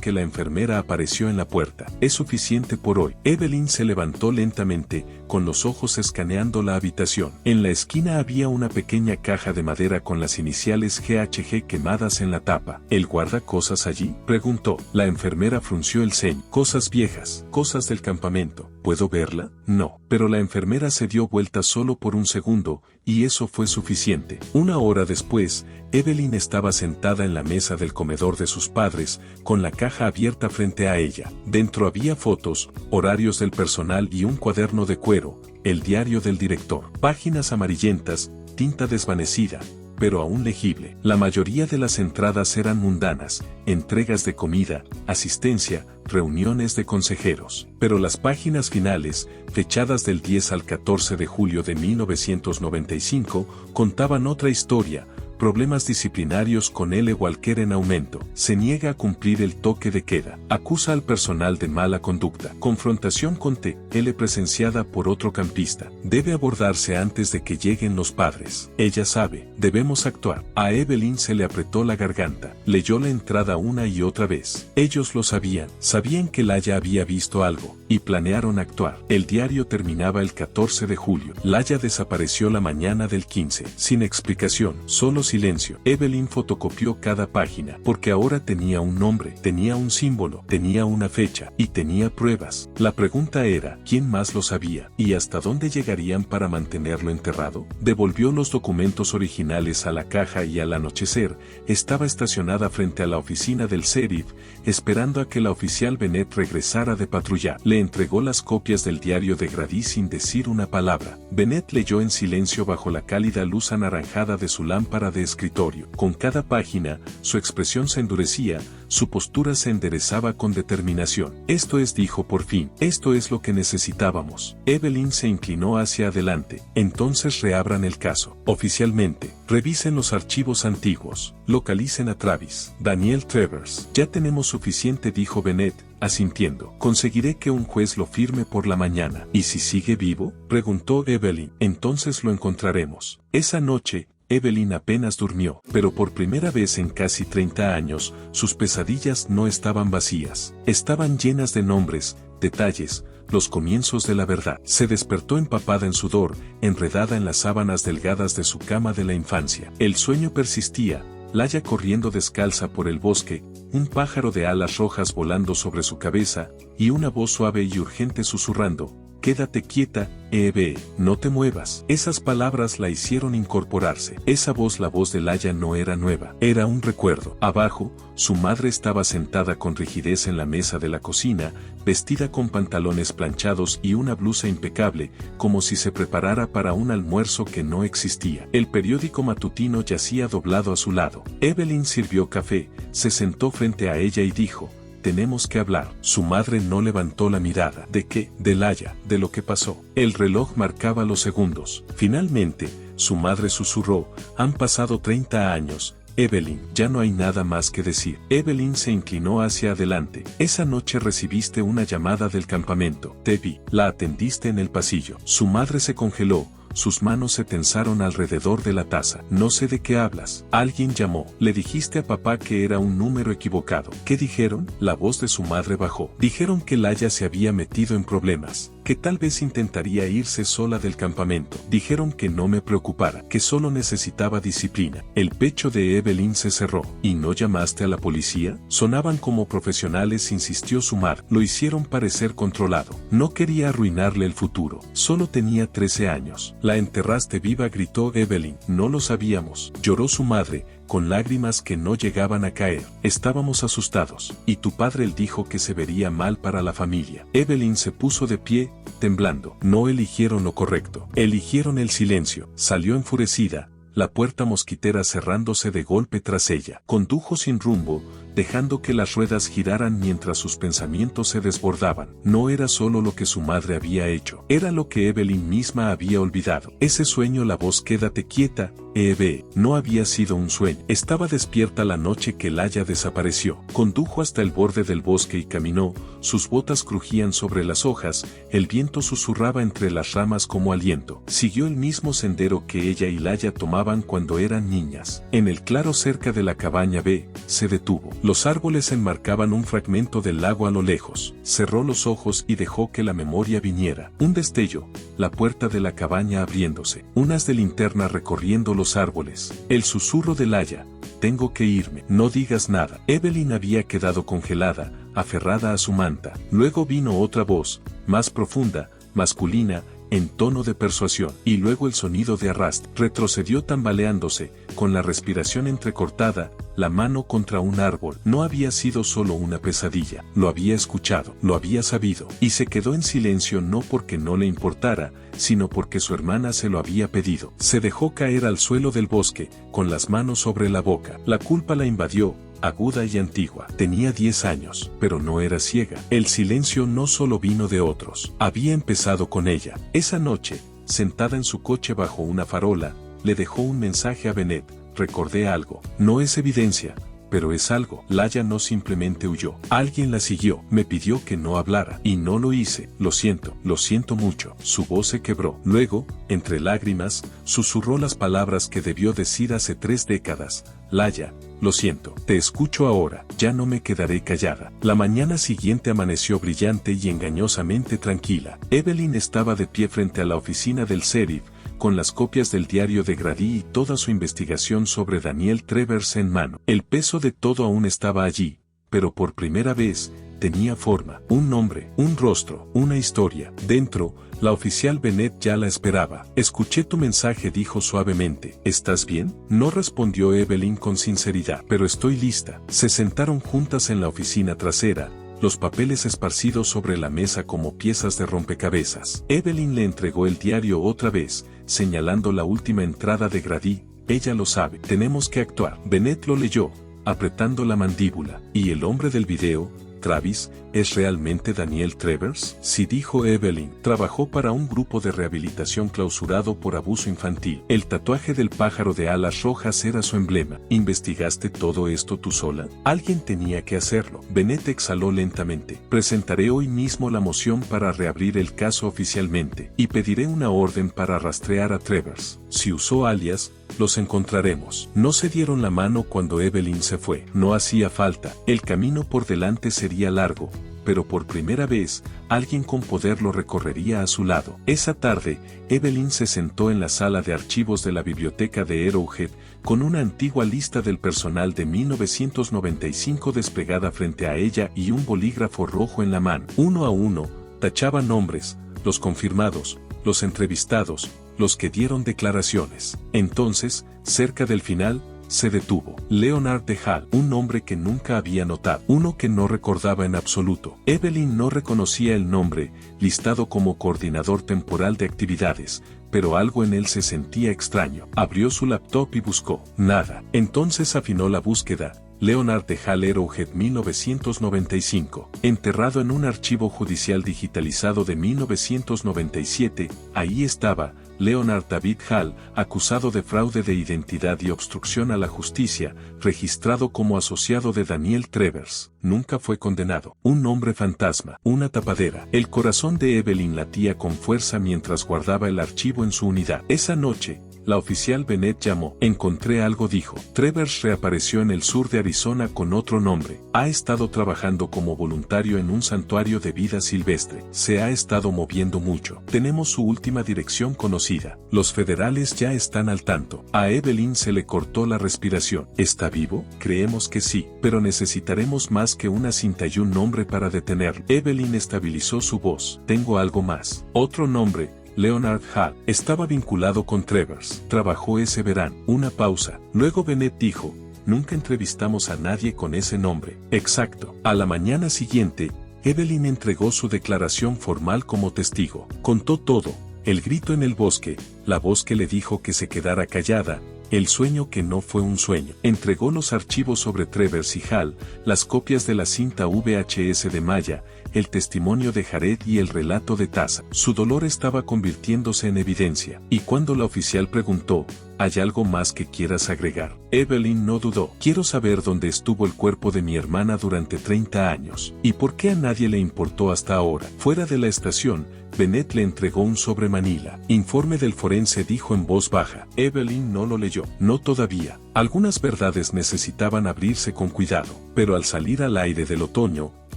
que la enfermera apareció en la puerta. Es suficiente por hoy. Evelyn se levantó lentamente, con los ojos escaneando la habitación. En la esquina había una pequeña caja de madera con las iniciales GHG quemadas en la tapa. ¿El guarda cosas allí?, preguntó. La enfermera frunció el ceño. Cosas viejas, cosas del campamento. ¿Puedo verla? No. Pero la enfermera se dio vuelta solo por un segundo, y eso fue suficiente. Una hora después, Evelyn estaba sentada en la mesa del comedor de sus padres, con la caja abierta frente a ella. Dentro había fotos, horarios del personal y un cuaderno de cuero, el diario del director. Páginas amarillentas, tinta desvanecida, pero aún legible. La mayoría de las entradas eran mundanas, entregas de comida, asistencia, reuniones de consejeros. Pero las páginas finales, fechadas del 10 al 14 de julio de 1995, contaban otra historia. Problemas disciplinarios con L. Walker en aumento. Se niega a cumplir el toque de queda. Acusa al personal de mala conducta. Confrontación con T.L. presenciada por otro campista. Debe abordarse antes de que lleguen los padres. Ella sabe. Debemos actuar. A Evelyn se le apretó la garganta. Leyó la entrada una y otra vez. Ellos lo sabían. Sabían que Laya había visto algo. Y planearon actuar. El diario terminaba el 14 de julio. Laya desapareció la mañana del 15. Sin explicación. Solo silencio. Evelyn fotocopió cada página, porque ahora tenía un nombre, tenía un símbolo, tenía una fecha, y tenía pruebas. La pregunta era, ¿quién más lo sabía? ¿Y hasta dónde llegarían para mantenerlo enterrado? Devolvió los documentos originales a la caja y al anochecer, estaba estacionada frente a la oficina del sheriff, esperando a que la oficial Bennett regresara de patrullar. Le entregó las copias del diario de Grady sin decir una palabra. Bennett leyó en silencio bajo la cálida luz anaranjada de su lámpara de escritorio. Con cada página, su expresión se endurecía, su postura se enderezaba con determinación. Esto es, dijo por fin, esto es lo que necesitábamos. Evelyn se inclinó hacia adelante. Entonces reabran el caso. Oficialmente, revisen los archivos antiguos. Localicen a Travis. Daniel Travers. Ya tenemos suficiente, dijo Bennett, asintiendo. Conseguiré que un juez lo firme por la mañana. ¿Y si sigue vivo?, preguntó Evelyn. Entonces lo encontraremos. Esa noche, Evelyn apenas durmió, pero por primera vez en casi 30 años, sus pesadillas no estaban vacías. Estaban llenas de nombres, detalles, los comienzos de la verdad. Se despertó empapada en sudor, enredada en las sábanas delgadas de su cama de la infancia. El sueño persistía. Laya corriendo descalza por el bosque, un pájaro de alas rojas volando sobre su cabeza, y una voz suave y urgente susurrando, «Quédate quieta, Eve, no te muevas». Esas palabras la hicieron incorporarse. Esa voz, la voz de Laya, no era nueva, era un recuerdo. Abajo, su madre estaba sentada con rigidez en la mesa de la cocina, vestida con pantalones planchados y una blusa impecable, como si se preparara para un almuerzo que no existía. El periódico matutino yacía doblado a su lado. Evelyn sirvió café, se sentó frente a ella y dijo, «Tenemos que hablar». Su madre no levantó la mirada. ¿De qué? De Laya, de lo que pasó. El reloj marcaba los segundos. Finalmente, su madre susurró, «Han pasado 30 años. Evelyn, ya no hay nada más que decir». Evelyn se inclinó hacia adelante. «Esa noche recibiste una llamada del campamento. Te vi. La atendiste en el pasillo». Su madre se congeló. Sus manos se tensaron alrededor de la taza. «No sé de qué hablas». «Alguien llamó. Le dijiste a papá que era un número equivocado». «¿Qué dijeron?». La voz de su madre bajó. «Dijeron que Laya se había metido en problemas, que tal vez intentaría irse sola del campamento. Dijeron que no me preocupara, que solo necesitaba disciplina». El pecho de Evelyn se cerró. «¿Y no llamaste a la policía?». «Sonaban como profesionales», insistió su madre. «Lo hicieron parecer controlado. No quería arruinarle el futuro. Solo tenía 13 años». «La enterraste viva», gritó Evelyn. «No lo sabíamos». Lloró su madre, con lágrimas que no llegaban a caer. «Estábamos asustados. Y tu padre, él dijo que se vería mal para la familia». Evelyn se puso de pie, temblando. «No eligieron lo correcto. Eligieron el silencio». Salió enfurecida, la puerta mosquitera cerrándose de golpe tras ella. Condujo sin rumbo, dejando que las ruedas giraran mientras sus pensamientos se desbordaban. No era solo lo que su madre había hecho, era lo que Evelyn misma había olvidado. Ese sueño, la voz «Quédate quieta, Eve», no había sido un sueño. Estaba despierta la noche que Laya desapareció. Condujo hasta el borde del bosque y caminó, sus botas crujían sobre las hojas, el viento susurraba entre las ramas como aliento. Siguió el mismo sendero que ella y Laya tomaban cuando eran niñas. En el claro cerca de la cabaña B, se detuvo. Los árboles enmarcaban un fragmento del lago a lo lejos. Cerró los ojos y dejó que la memoria viniera. Un destello, la puerta de la cabaña abriéndose, un haz de linterna recorriendo los árboles. El susurro de Laya, «Tengo que irme. No digas nada». Evelyn había quedado congelada, aferrada a su manta. Luego vino otra voz, más profunda, masculina, en tono de persuasión, y luego el sonido de arrastre. Retrocedió tambaleándose, con la respiración entrecortada, la mano contra un árbol. No había sido solo una pesadilla, lo había escuchado, lo había sabido, y se quedó en silencio no porque no le importara, sino porque su hermana se lo había pedido. Se dejó caer al suelo del bosque, con las manos sobre la boca. La culpa la invadió, aguda y antigua. Tenía 10 años, pero no era ciega. El silencio no solo vino de otros, había empezado con ella. Esa noche, sentada en su coche bajo una farola, le dejó un mensaje a Bennett: recordé algo. No es evidencia, pero es algo. Laya no simplemente huyó. Alguien la siguió. Me pidió que no hablara. Y no lo hice. Lo siento mucho. Su voz se quebró. Luego, entre lágrimas, susurró las palabras que debió decir hace 3 décadas. Laya, lo siento. Te escucho ahora. Ya no me quedaré callada. La mañana siguiente amaneció brillante y engañosamente tranquila. Evelyn estaba de pie frente a la oficina del sheriff, con las copias del diario de Grady y toda su investigación sobre Daniel Travers en mano. El peso de todo aún estaba allí, pero por primera vez, tenía forma, un nombre, un rostro, una historia. Dentro, la oficial Bennett ya la esperaba. Escuché tu mensaje, dijo suavemente. ¿Estás bien? No respondió Evelyn con sinceridad. Pero estoy lista. Se sentaron juntas en la oficina trasera, los papeles esparcidos sobre la mesa como piezas de rompecabezas. Evelyn le entregó el diario otra vez, señalando la última entrada de Grady. Ella lo sabe. Tenemos que actuar. Bennett lo leyó, apretando la mandíbula. ¿Y el hombre del video, Travis, es realmente Daniel Travers? Sí, dijo Evelyn. Trabajó para un grupo de rehabilitación clausurado por abuso infantil. El tatuaje del pájaro de alas rojas era su emblema. ¿Investigaste todo esto tú sola? Alguien tenía que hacerlo. Bennett exhaló lentamente. Presentaré hoy mismo la moción para reabrir el caso oficialmente, y pediré una orden para rastrear a Travers. Si usó alias, los encontraremos. No se dieron la mano cuando Evelyn se fue. No hacía falta. El camino por delante sería largo, pero por primera vez, alguien con poder lo recorrería a su lado. Esa tarde, Evelyn se sentó en la sala de archivos de la biblioteca de Arrowhead, con una antigua lista del personal de 1995 desplegada frente a ella y un bolígrafo rojo en la mano. Uno a uno, tachaba nombres, los confirmados, los entrevistados, los que dieron declaraciones. Entonces, cerca del final, se detuvo. Leonard de Hall, un nombre que nunca había notado, uno que no recordaba en absoluto. Evelyn no reconocía el nombre, listado como coordinador temporal de actividades, pero algo en él se sentía extraño. Abrió su laptop y buscó. Nada. Entonces afinó la búsqueda. Leonard de Hall, Arrowhead 1995. Enterrado en un archivo judicial digitalizado de 1997, ahí estaba, Leonard David Hall, acusado de fraude de identidad y obstrucción a la justicia, registrado como asociado de Daniel Travers. Nunca fue condenado. Un nombre fantasma, una tapadera. El corazón de Evelyn latía con fuerza mientras guardaba el archivo en su unidad. Esa noche, la oficial Bennett llamó. Encontré algo, dijo. Travers reapareció en el sur de Arizona con otro nombre. Ha estado trabajando como voluntario en un santuario de vida silvestre. Se ha estado moviendo mucho. Tenemos su última dirección conocida. Los federales ya están al tanto. A Evelyn se le cortó la respiración. ¿Está vivo? Creemos que sí, pero necesitaremos más que una cinta y un nombre para detenerlo. Evelyn estabilizó su voz. Tengo algo más. Otro nombre. Leonard Hall estaba vinculado con Travers. Trabajó ese verano. Una pausa. Luego Bennett dijo, nunca entrevistamos a nadie con ese nombre. Exacto. A la mañana siguiente, Evelyn entregó su declaración formal como testigo. Contó todo. El grito en el bosque, la voz que le dijo que se quedara callada, el sueño que no fue un sueño. Entregó los archivos sobre Travers y Hall, las copias de la cinta VHS de Maya, el testimonio de Jared y el relato de Taza. Su dolor estaba convirtiéndose en evidencia. Y cuando la oficial preguntó, ¿hay algo más que quieras agregar? Evelyn no dudó. Quiero saber dónde estuvo el cuerpo de mi hermana durante 30 años. ¿Y por qué a nadie le importó hasta ahora? Fuera de la estación, Bennett le entregó un sobre manila. Informe del forense, dijo en voz baja. Evelyn no lo leyó. No todavía. Algunas verdades necesitaban abrirse con cuidado. Pero al salir al aire del otoño,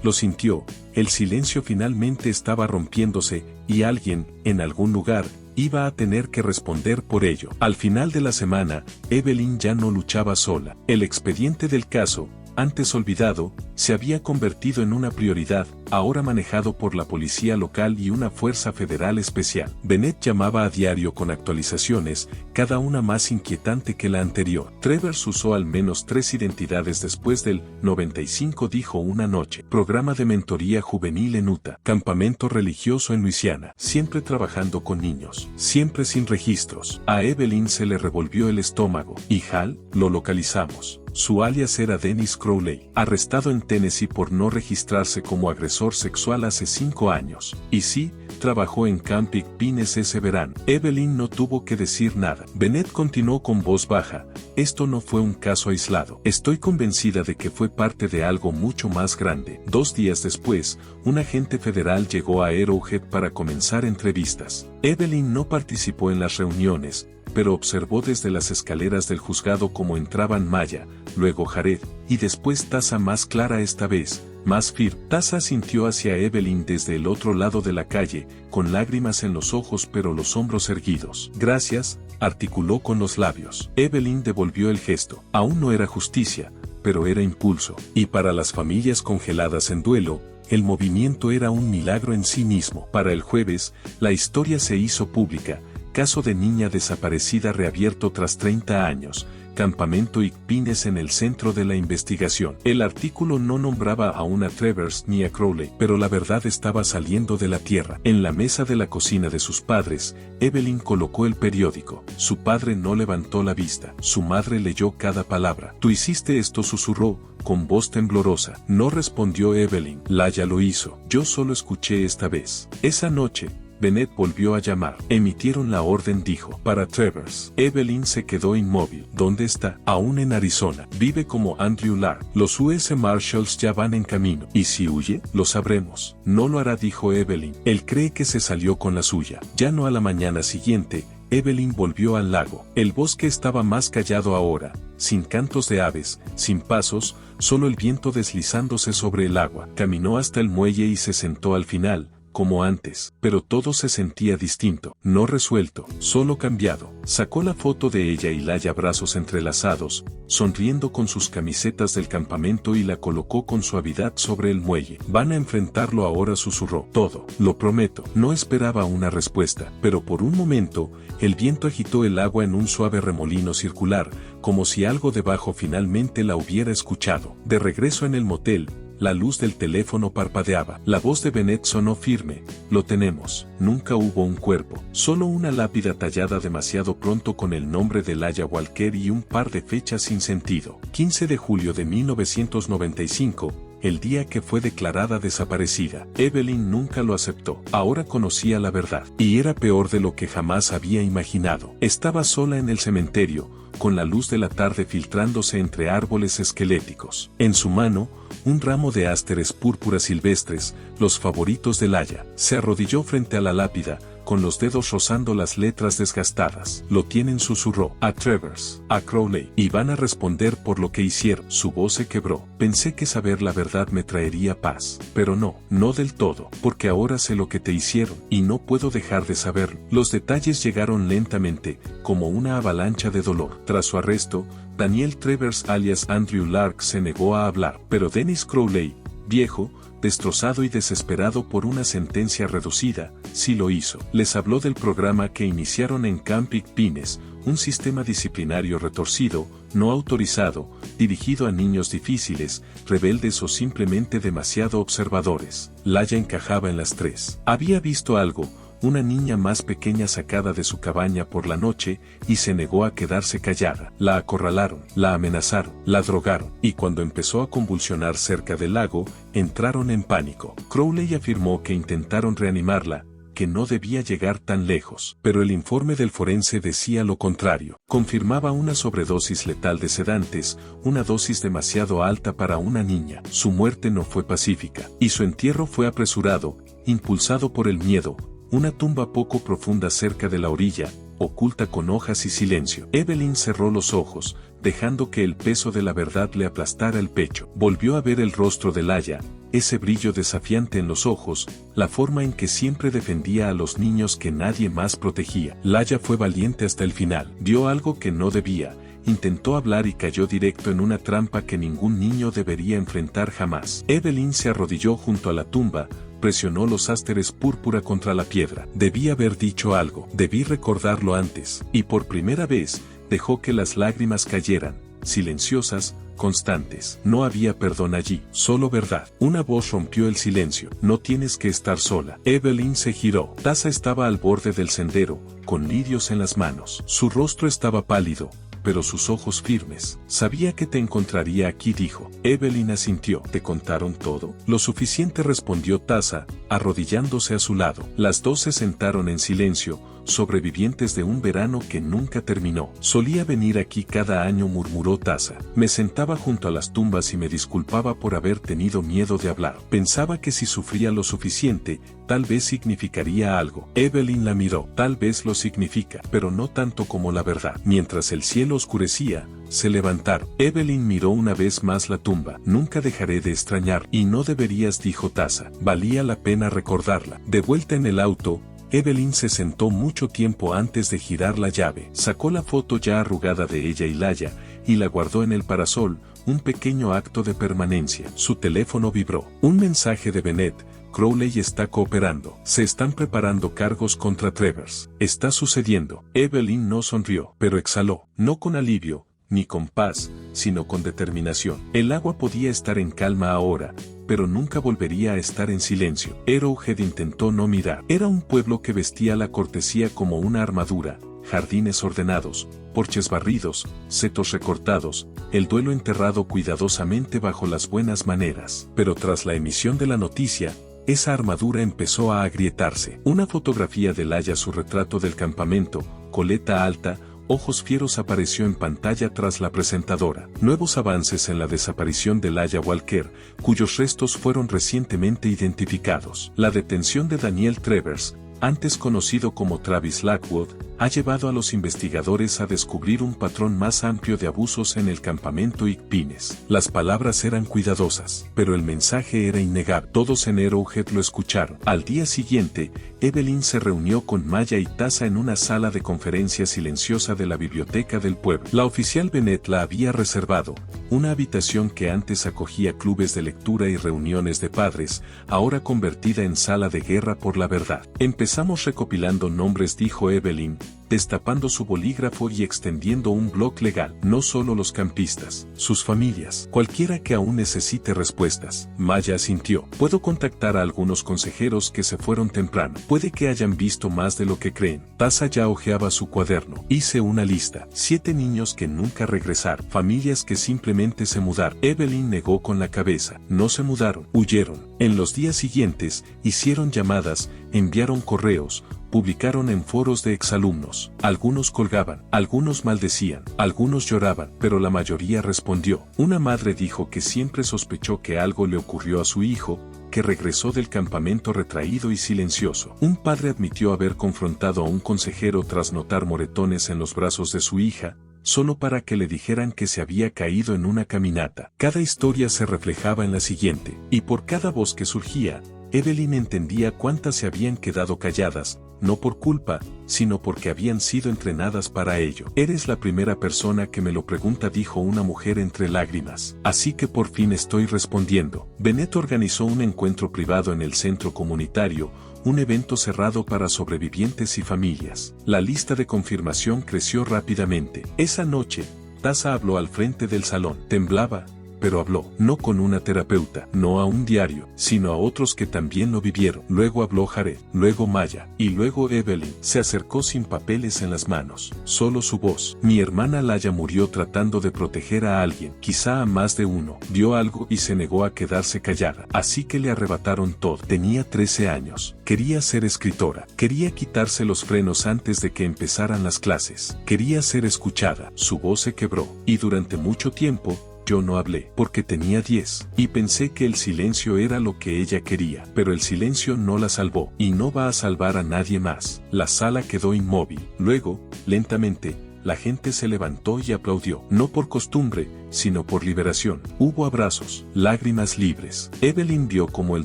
lo sintió. El silencio finalmente estaba rompiéndose, y alguien, en algún lugar, iba a tener que responder por ello. Al final de la semana, Evelyn ya no luchaba sola. El expediente del caso, antes olvidado, se había convertido en una prioridad, ahora manejado por la policía local y una fuerza federal especial. Bennett llamaba a diario con actualizaciones, cada una más inquietante que la anterior. Travers usó al menos 3 identidades después del 95, dijo una noche. Programa de mentoría juvenil en Utah. Campamento religioso en Luisiana. Siempre trabajando con niños. Siempre sin registros. A Evelyn se le revolvió el estómago. ¿Y Hal? Lo localizamos. Su alias era Dennis Crowley, arrestado en Tennessee por no registrarse como agresor sexual hace 5 años. Y sí, trabajó en Camp Big Pines ese verano. Evelyn no tuvo que decir nada. Bennett continuó con voz baja. Esto no fue un caso aislado. Estoy convencida de que fue parte de algo mucho más grande. 2 días después, un agente federal llegó a Arrowhead para comenzar entrevistas. Evelyn no participó en las reuniones, pero observó desde las escaleras del juzgado cómo entraban Maya, luego Jared, y después Tasha, más clara esta vez, más firme. Tasha sintió hacia Evelyn desde el otro lado de la calle, con lágrimas en los ojos pero los hombros erguidos. Gracias, articuló con los labios. Evelyn devolvió el gesto. Aún no era justicia, pero era impulso. Y para las familias congeladas en duelo, el movimiento era un milagro en sí mismo. Para el jueves, la historia se hizo pública. Caso de niña desaparecida reabierto tras 30 años, Campamento Big Pines en el centro de la investigación. El artículo no nombraba aún a Travers ni a Crowley, pero la verdad estaba saliendo de la tierra. En la mesa de la cocina de sus padres, Evelyn colocó el periódico. Su padre no levantó la vista. Su madre leyó cada palabra. «Tú hiciste esto», susurró, con voz temblorosa. No respondió Evelyn. «Laya lo hizo. Yo solo escuché esta vez». Esa noche, Bennett volvió a llamar. Emitieron la orden, dijo. Para Travers. Evelyn se quedó inmóvil. ¿Dónde está? Aún en Arizona. Vive como Andrew Lark. Los US Marshals ya van en camino. ¿Y si huye? Lo sabremos. No lo hará, dijo Evelyn. Él cree que se salió con la suya. Ya no. A la mañana siguiente, Evelyn volvió al lago. El bosque estaba más callado ahora, sin cantos de aves, sin pasos, solo el viento deslizándose sobre el agua. Caminó hasta el muelle y se sentó al final, como antes, pero todo se sentía distinto, no resuelto, solo cambiado. Sacó la foto de ella y Laya, brazos entrelazados, sonriendo con sus camisetas del campamento, y la colocó con suavidad sobre el muelle. Van a enfrentarlo ahora, susurró. Todo, lo prometo. No esperaba una respuesta, pero por un momento, el viento agitó el agua en un suave remolino circular, como si algo debajo finalmente la hubiera escuchado. De regreso en el motel, la luz del teléfono parpadeaba. La voz de Bennett sonó firme. Lo tenemos. Nunca hubo un cuerpo. Solo una lápida tallada demasiado pronto con el nombre de Laya Walker y un par de fechas sin sentido. 15 de julio de 1995, el día que fue declarada desaparecida. Evelyn nunca lo aceptó. Ahora conocía la verdad. Y era peor de lo que jamás había imaginado. Estaba sola en el cementerio, con la luz de la tarde filtrándose entre árboles esqueléticos. En su mano, un ramo de ásteres púrpuras silvestres, los favoritos de Laya. Se arrodilló frente a la lápida, con los dedos rozando las letras desgastadas. Lo tienen, susurró. A Travers, a Crowley, y van a responder por lo que hicieron. Su voz se quebró. Pensé que saber la verdad me traería paz. Pero no, no del todo, porque ahora sé lo que te hicieron, y no puedo dejar de saberlo. Los detalles llegaron lentamente, como una avalancha de dolor. Tras su arresto, Daniel Travers alias Andrew Lark se negó a hablar, pero Dennis Crowley, viejo, destrozado y desesperado por una sentencia reducida, sí lo hizo. Les habló del programa que iniciaron en Camp Big Pines, un sistema disciplinario retorcido, no autorizado, dirigido a niños difíciles, rebeldes o simplemente demasiado observadores. Laya encajaba en las 3. Había visto algo, una niña más pequeña sacada de su cabaña por la noche, y se negó a quedarse callada. La acorralaron, la amenazaron, la drogaron, y cuando empezó a convulsionar cerca del lago, entraron en pánico. Crowley afirmó que intentaron reanimarla, que no debía llegar tan lejos, pero el informe del forense decía lo contrario. Confirmaba una sobredosis letal de sedantes, una dosis demasiado alta para una niña. Su muerte no fue pacífica, y su entierro fue apresurado, impulsado por el miedo. Una tumba poco profunda cerca de la orilla, oculta con hojas y silencio. Evelyn cerró los ojos, dejando que el peso de la verdad le aplastara el pecho. Volvió a ver el rostro de Laya, ese brillo desafiante en los ojos, la forma en que siempre defendía a los niños que nadie más protegía. Laya fue valiente hasta el final. Dio algo que no debía, intentó hablar y cayó directo en una trampa que ningún niño debería enfrentar jamás. Evelyn se arrodilló junto a la tumba, presionó los ásteres púrpura contra la piedra. Debí haber dicho algo, debí recordarlo antes, y por primera vez, dejó que las lágrimas cayeran, silenciosas, constantes. No había perdón allí, solo verdad. Una voz rompió el silencio. No tienes que estar sola. Evelyn se giró. Taza estaba al borde del sendero, con lirios en las manos. Su rostro estaba pálido, pero sus ojos firmes. Sabía que te encontraría aquí, dijo. Evelyn asintió. ¿Te contaron todo? Lo suficiente, respondió Taza, arrodillándose a su lado. Las dos se sentaron en silencio, sobrevivientes de un verano que nunca terminó. Solía venir aquí cada año, murmuró Taza. Me sentaba junto a las tumbas y me disculpaba por haber tenido miedo de hablar. Pensaba que si sufría lo suficiente, tal vez significaría algo. Evelyn la miró. Tal vez lo significa, pero no tanto como la verdad. Mientras el cielo oscurecía, se levantaron. Evelyn miró una vez más la tumba. Nunca dejaré de extrañar. Y no deberías, dijo Taza. Valía la pena recordarla. De vuelta en el auto, Evelyn se sentó mucho tiempo antes de girar la llave. Sacó la foto ya arrugada de ella y Laya, y la guardó en el parasol, un pequeño acto de permanencia. Su teléfono vibró. Un mensaje de Bennett. Crowley está cooperando. Se están preparando cargos contra Travers. Está sucediendo. Evelyn no sonrió, pero exhaló, no con alivio, ni con paz, sino con determinación. El agua podía estar en calma ahora, pero nunca volvería a estar en silencio. Arrowhead intentó no mirar. Era un pueblo que vestía la cortesía como una armadura, jardines ordenados, porches barridos, setos recortados, el duelo enterrado cuidadosamente bajo las buenas maneras. Pero tras la emisión de la noticia, esa armadura empezó a agrietarse. Una fotografía de Laya, su retrato del campamento, coleta alta, ojos fieros, apareció en pantalla tras la presentadora. Nuevos avances en la desaparición de Laya Walker, cuyos restos fueron recientemente identificados. La detención de Daniel Travers, antes conocido como Travis Lockwood, ha llevado a los investigadores a descubrir un patrón más amplio de abusos en el campamento Igpines. Las palabras eran cuidadosas, pero el mensaje era innegable. Todos en Arrowhead lo escucharon. Al día siguiente, Evelyn se reunió con Maya y Taza en una sala de conferencias silenciosa de la biblioteca del pueblo. La oficial Bennett la había reservado, una habitación que antes acogía clubes de lectura y reuniones de padres, ahora convertida en sala de guerra por la verdad. Empezamos recopilando nombres, dijo Evelyn, destapando su bolígrafo y extendiendo un bloc legal. No solo los campistas, sus familias, cualquiera que aún necesite respuestas. Maya asintió. Puedo contactar a algunos consejeros que se fueron temprano. Puede que hayan visto más de lo que creen. Taza ya hojeaba su cuaderno. Hice una lista. 7 niños que nunca regresaron. Familias que simplemente se mudaron. Evelyn negó con la cabeza. No se mudaron, huyeron. En los días siguientes, hicieron llamadas, enviaron correos, publicaron en foros de exalumnos. Algunos colgaban, algunos maldecían, algunos lloraban, pero la mayoría respondió. Una madre dijo que siempre sospechó que algo le ocurrió a su hijo, que regresó del campamento retraído y silencioso. Un padre admitió haber confrontado a un consejero tras notar moretones en los brazos de su hija, solo para que le dijeran que se había caído en una caminata. Cada historia se reflejaba en la siguiente, y por cada voz que surgía, Evelyn entendía cuántas se habían quedado calladas, no por culpa, sino porque habían sido entrenadas para ello. Eres la primera persona que me lo pregunta, dijo una mujer entre lágrimas. Así que por fin estoy respondiendo. Bennett organizó un encuentro privado en el centro comunitario, un evento cerrado para sobrevivientes y familias. La lista de confirmación creció rápidamente. Esa noche, Taza habló al frente del salón. Temblaba, pero habló, no con una terapeuta, no a un diario, sino a otros que también lo vivieron. Luego habló Jared, luego Maya, y luego Evelyn. Se acercó sin papeles en las manos, solo su voz. Mi hermana Laya murió tratando de proteger a alguien, quizá a más de uno. Vio algo y se negó a quedarse callada, así que le arrebataron todo. Tenía 13 años, quería ser escritora, quería quitarse los frenos antes de que empezaran las clases, quería ser escuchada. Su voz se quebró, y durante mucho tiempo, yo no hablé, porque tenía 10, y pensé que el silencio era lo que ella quería, pero el silencio no la salvó, y no va a salvar a nadie más. La sala quedó inmóvil. Luego, lentamente, la gente se levantó y aplaudió, no por costumbre, sino por liberación. Hubo abrazos, lágrimas libres. Evelyn vio cómo el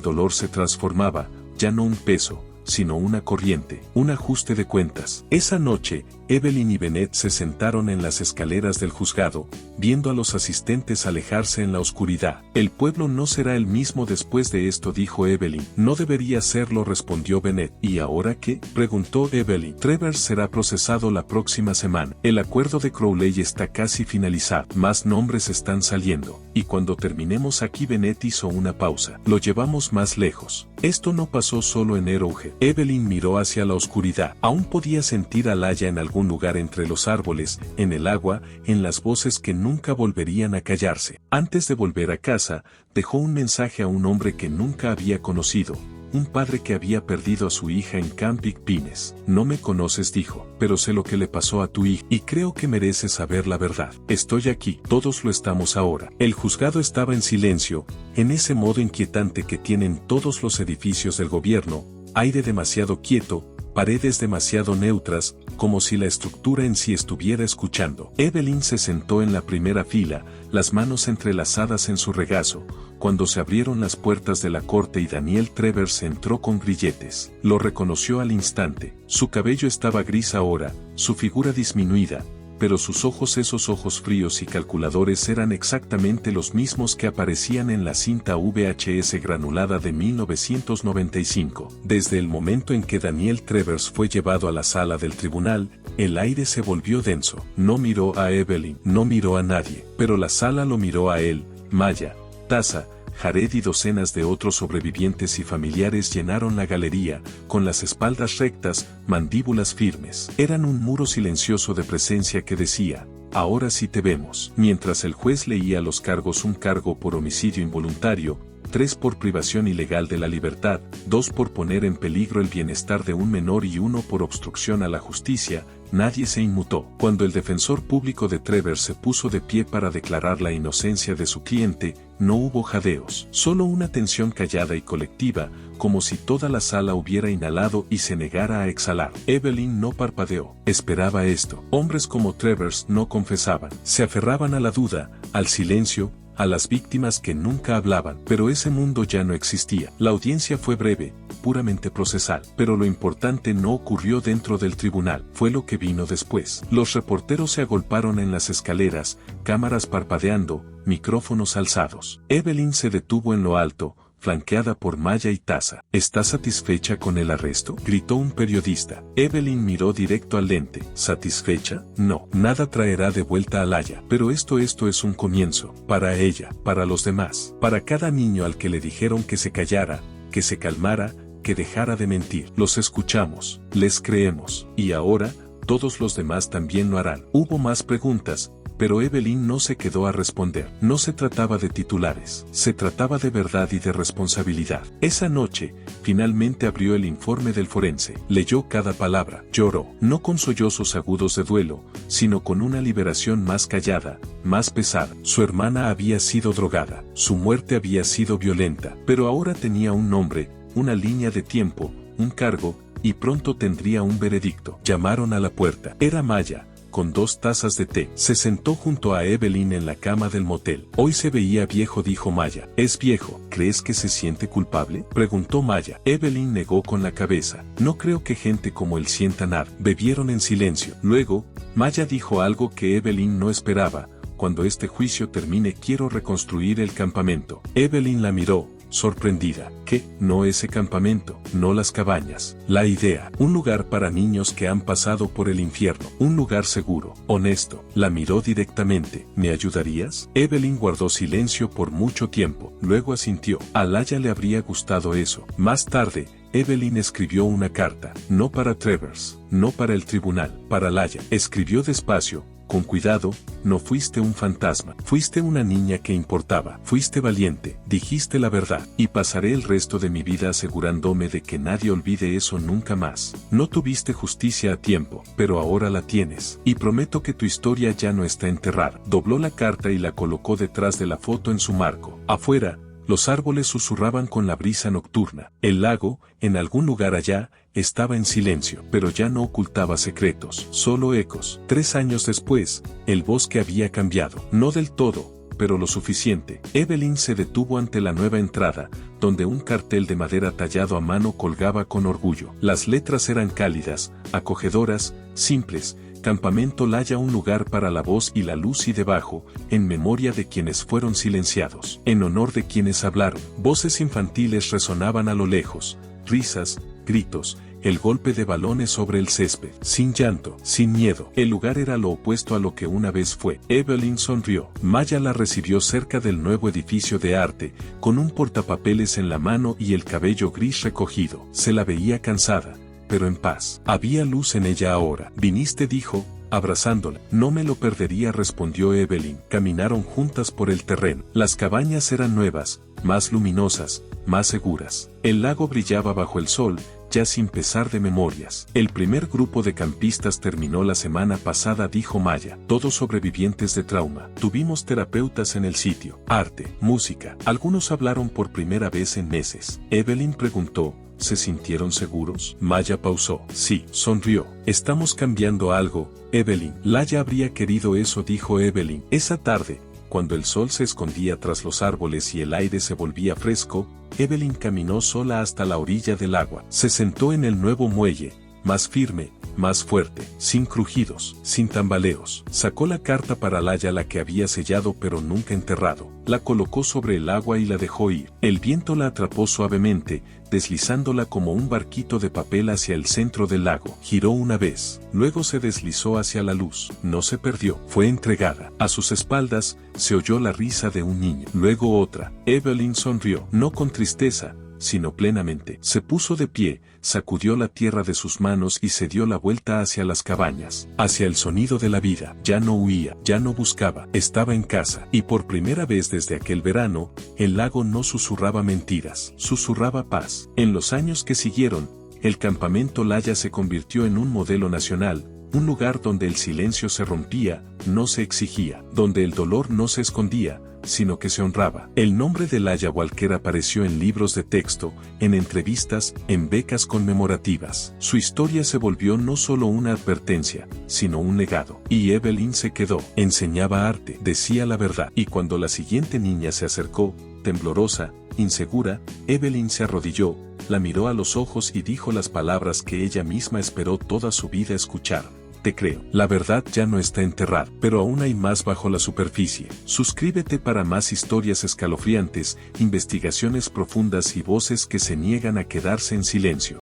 dolor se transformaba, ya no un peso, sino una corriente, un ajuste de cuentas. Esa noche, Evelyn y Bennett se sentaron en las escaleras del juzgado, viendo a los asistentes alejarse en la oscuridad. El pueblo no será el mismo después de esto, dijo Evelyn. No debería serlo, respondió Bennett. ¿Y ahora qué?, preguntó Evelyn. Travers será procesado la próxima semana. El acuerdo de Crowley está casi finalizado. Más nombres están saliendo. Y cuando terminemos aquí, Bennett hizo una pausa. Lo llevamos más lejos. Esto no pasó solo en Arrowhead. Evelyn miró hacia la oscuridad. Aún podía sentir a Laia en algún lugar entre los árboles, en el agua, en las voces que nunca volverían a callarse. Antes de volver a casa, dejó un mensaje a un hombre que nunca había conocido. Un padre que había perdido a su hija en Camp Big Pines. No me conoces, dijo, pero sé lo que le pasó a tu hija, y creo que mereces saber la verdad. Estoy aquí, todos lo estamos ahora. El juzgado estaba en silencio, en ese modo inquietante que tienen todos los edificios del gobierno, aire demasiado quieto, paredes demasiado neutras, como si la estructura en sí estuviera escuchando. Evelyn se sentó en la primera fila, las manos entrelazadas en su regazo, cuando se abrieron las puertas de la corte y Daniel Travers entró con grilletes. Lo reconoció al instante. Su cabello estaba gris ahora, su figura disminuida, pero sus ojos, esos ojos fríos y calculadores, eran exactamente los mismos que aparecían en la cinta VHS granulada de 1995. Desde el momento en que Daniel Travers fue llevado a la sala del tribunal, el aire se volvió denso. No miró a Evelyn, no miró a nadie, pero la sala lo miró a él. Maya, Taza, Jared y docenas de otros sobrevivientes y familiares llenaron la galería, con las espaldas rectas, mandíbulas firmes. Eran un muro silencioso de presencia que decía: ahora sí te vemos. Mientras el juez leía los cargos, un cargo por homicidio involuntario, 3 por privación ilegal de la libertad, 2 por poner en peligro el bienestar de un menor y 1 por obstrucción a la justicia, nadie se inmutó. Cuando el defensor público de Travers se puso de pie para declarar la inocencia de su cliente, no hubo jadeos, solo una tensión callada y colectiva, como si toda la sala hubiera inhalado y se negara a exhalar. Evelyn no parpadeó. Esperaba esto. Hombres como Travers no confesaban, se aferraban a la duda, al silencio, a las víctimas que nunca hablaban, pero ese mundo ya no existía. La audiencia fue breve, puramente procesal, pero lo importante no ocurrió dentro del tribunal, fue lo que vino después. Los reporteros se agolparon en las escaleras, cámaras parpadeando, micrófonos alzados. Evelyn se detuvo en lo alto, flanqueada por Maya y Taza. ¿Estás satisfecha con el arresto?, gritó un periodista. Evelyn miró directo al lente. ¿Satisfecha? No. Nada traerá de vuelta a Laia. Pero esto es un comienzo. Para ella, para los demás, para cada niño al que le dijeron que se callara, que se calmara, que dejara de mentir. Los escuchamos, les creemos, y ahora, todos los demás también lo harán. Hubo más preguntas, pero Evelyn no se quedó a responder. No se trataba de titulares, se trataba de verdad y de responsabilidad. Esa noche, finalmente abrió el informe del forense, leyó cada palabra, lloró, no con sollozos agudos de duelo, sino con una liberación más callada, más pesada. Su hermana había sido drogada, su muerte había sido violenta, pero ahora tenía un nombre, una línea de tiempo, un cargo, y pronto tendría un veredicto. Llamaron a la puerta. Era Maya, con 2 tazas de té. Se sentó junto a Evelyn en la cama del motel. Hoy se veía viejo, dijo Maya. ¿Es viejo? ¿Crees que se siente culpable?, preguntó Maya. Evelyn negó con la cabeza. No creo que gente como él sienta nada. Bebieron en silencio. Luego, Maya dijo algo que Evelyn no esperaba. Cuando este juicio termine quiero reconstruir el campamento. Evelyn la miró, sorprendida. ¿Qué? No ese campamento, no las cabañas. La idea, un lugar para niños que han pasado por el infierno, un lugar seguro, honesto. La miró directamente. ¿Me ayudarías? Evelyn guardó silencio por mucho tiempo, luego asintió. A Laia le habría gustado eso. Más tarde, Evelyn escribió una carta, no para Travers, no para el tribunal, para Laia. Escribió despacio, con cuidado: no fuiste un fantasma, fuiste una niña que importaba, fuiste valiente, dijiste la verdad, y pasaré el resto de mi vida asegurándome de que nadie olvide eso nunca más. No tuviste justicia a tiempo, pero ahora la tienes, y prometo que tu historia ya no está enterrada. Dobló la carta y la colocó detrás de la foto en su marco. Afuera, los árboles susurraban con la brisa nocturna. El lago, en algún lugar allá, estaba en silencio, pero ya no ocultaba secretos, solo ecos. 3 años después, el bosque había cambiado. No del todo, pero lo suficiente. Evelyn se detuvo ante la nueva entrada, donde un cartel de madera tallado a mano colgaba con orgullo. Las letras eran cálidas, acogedoras, simples. Campamento Laya, un lugar para la voz y la luz, y debajo, en memoria de quienes fueron silenciados, en honor de quienes hablaron. Voces infantiles resonaban a lo lejos, risas, gritos, el golpe de balones sobre el césped, sin llanto, sin miedo. El lugar era lo opuesto a lo que una vez fue. Evelyn sonrió. Maya la recibió cerca del nuevo edificio de arte, con un portapapeles en la mano y el cabello gris recogido. Se la veía cansada, pero en paz. Había luz en ella ahora. «Viniste», dijo, abrazándola. «No me lo perdería», respondió Evelyn. Caminaron juntas por el terreno. Las cabañas eran nuevas, más luminosas, más seguras. El lago brillaba bajo el sol, ya sin pesar de memorias. «El primer grupo de campistas terminó la semana pasada», dijo Maya. «Todos sobrevivientes de trauma. Tuvimos terapeutas en el sitio. Arte, música. Algunos hablaron por primera vez en meses». Evelyn preguntó, «¿Se sintieron seguros?». Maya pausó. «Sí», sonrió. «Estamos cambiando algo, Evelyn». «Laya habría querido eso», dijo Evelyn. Esa tarde, cuando el sol se escondía tras los árboles y el aire se volvía fresco, Evelyn caminó sola hasta la orilla del agua. Se sentó en el nuevo muelle, más firme, más fuerte, sin crujidos, sin tambaleos. Sacó la carta para Laya, la que había sellado pero nunca enterrado. La colocó sobre el agua y la dejó ir. El viento la atrapó suavemente, deslizándola como un barquito de papel hacia el centro del lago. Giró una vez, luego se deslizó hacia la luz. No se perdió, fue entregada. A sus espaldas, se oyó la risa de un niño. Luego otra. Evelyn sonrió, no con tristeza, sino plenamente. Se puso de pie, sacudió la tierra de sus manos y se dio la vuelta hacia las cabañas, hacia el sonido de la vida. Ya no huía, ya no buscaba, estaba en casa. Y por primera vez desde aquel verano, el lago no susurraba mentiras, susurraba paz. En los años que siguieron, el campamento Laya se convirtió en un modelo nacional, un lugar donde el silencio se rompía, no se exigía, donde el dolor no se escondía, sino que se honraba. El nombre de Laya Walker apareció en libros de texto, en entrevistas, en becas conmemorativas. Su historia se volvió no solo una advertencia, sino un legado. Y Evelyn se quedó. Enseñaba arte, decía la verdad. Y cuando la siguiente niña se acercó, temblorosa, insegura, Evelyn se arrodilló, la miró a los ojos y dijo las palabras que ella misma esperó toda su vida escuchar. «Te creo. La verdad ya no está enterrada, pero aún hay más bajo la superficie». Suscríbete para más historias escalofriantes, investigaciones profundas y voces que se niegan a quedarse en silencio.